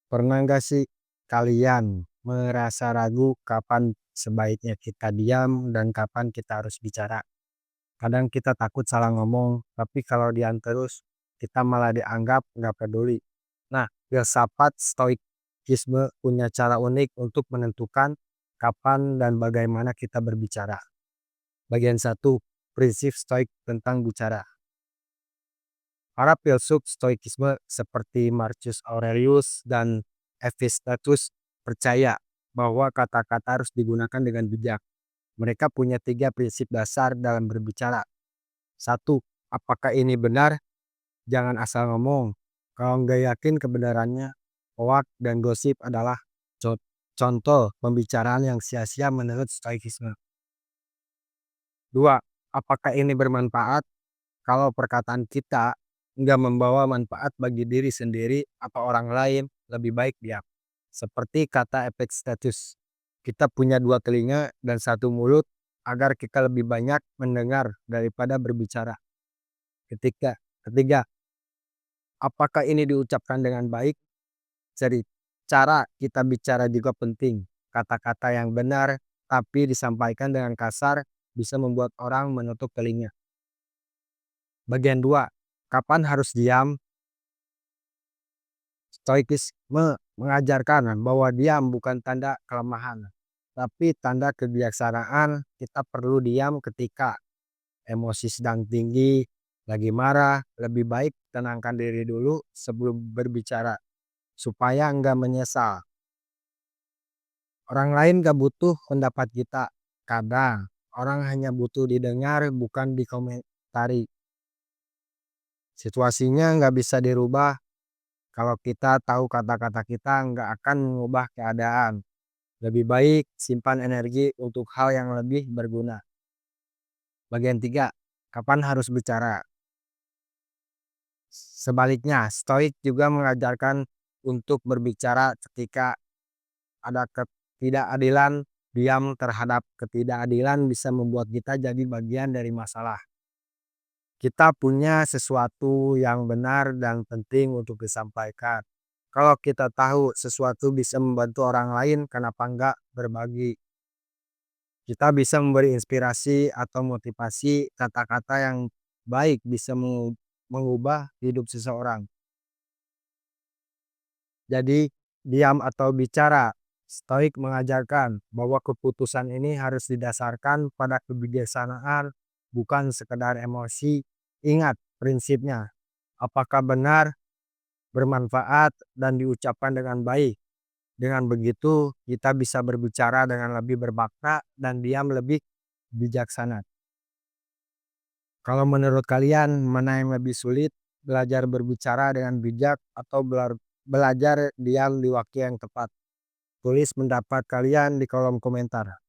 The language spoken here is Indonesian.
Pernah nggak sih kalian merasa ragu kapan sebaiknya kita diam dan kapan kita harus bicara? Kadang kita takut salah ngomong, tapi kalau diam terus, kita malah dianggap nggak peduli. Nah, filsafat stoikisme punya cara unik untuk menentukan kapan dan bagaimana kita berbicara. Bagian satu, prinsip stoik tentang bicara. Para filsuf stoikisme seperti Marcus Aurelius dan Epictetus percaya bahwa kata-kata harus digunakan dengan bijak. Mereka punya tiga prinsip dasar dalam berbicara. Satu, apakah ini benar? Jangan asal ngomong. Kalau nggak yakin kebenarannya, hoak dan gosip adalah co- contoh pembicaraan yang sia-sia menurut stoikisme. Dua, apakah ini bermanfaat? Kalau perkataan kita nggak membawa manfaat bagi diri sendiri atau orang lain, lebih baik diam. Seperti kata Epictetus, kita punya dua telinga dan satu mulut agar kita lebih banyak mendengar daripada berbicara. Ketiga, apakah ini diucapkan dengan baik? Jadi, cara kita bicara juga penting. Kata-kata yang benar tapi disampaikan dengan kasar bisa membuat orang menutup telinga. Bagian 2, kapan harus diam? Stoikisme mengajarkan bahwa diam bukan tanda kelemahan, tapi tanda kebijaksanaan. Kita perlu diam ketika emosi sedang tinggi, lagi marah. Lebih baik tenangkan diri dulu sebelum berbicara, supaya enggak menyesal. Orang lain gak butuh pendapat kita. Kadang, orang hanya butuh didengar bukan dikomentari. Situasinya nggak bisa dirubah. Kalau kita tahu kata-kata kita nggak akan mengubah keadaan. Lebih baik simpan energi untuk hal yang lebih berguna. Bagian 3, kapan harus bicara? Sebaliknya, Stoik juga mengajarkan untuk berbicara ketika ada ketidakadilan. Diam terhadap ketidakadilan bisa membuat kita jadi bagian dari masalah. Kita punya sesuatu yang benar dan penting untuk disampaikan. Kalau kita tahu sesuatu bisa membantu orang lain, kenapa enggak berbagi? Kita bisa memberi inspirasi atau motivasi. Kata-kata yang baik bisa mengubah hidup seseorang. Jadi, diam atau bicara, Stoik mengajarkan bahwa keputusan ini harus didasarkan pada kebijaksanaan, bukan sekedar emosi. Ingat prinsipnya, apakah benar, bermanfaat, dan diucapkan dengan baik. Dengan begitu, kita bisa berbicara dengan lebih bermakna dan diam lebih bijaksana. Kalau menurut kalian, mana yang lebih sulit? Belajar berbicara dengan bijak atau belajar diam di waktu yang tepat? Tulis pendapat kalian di kolom komentar.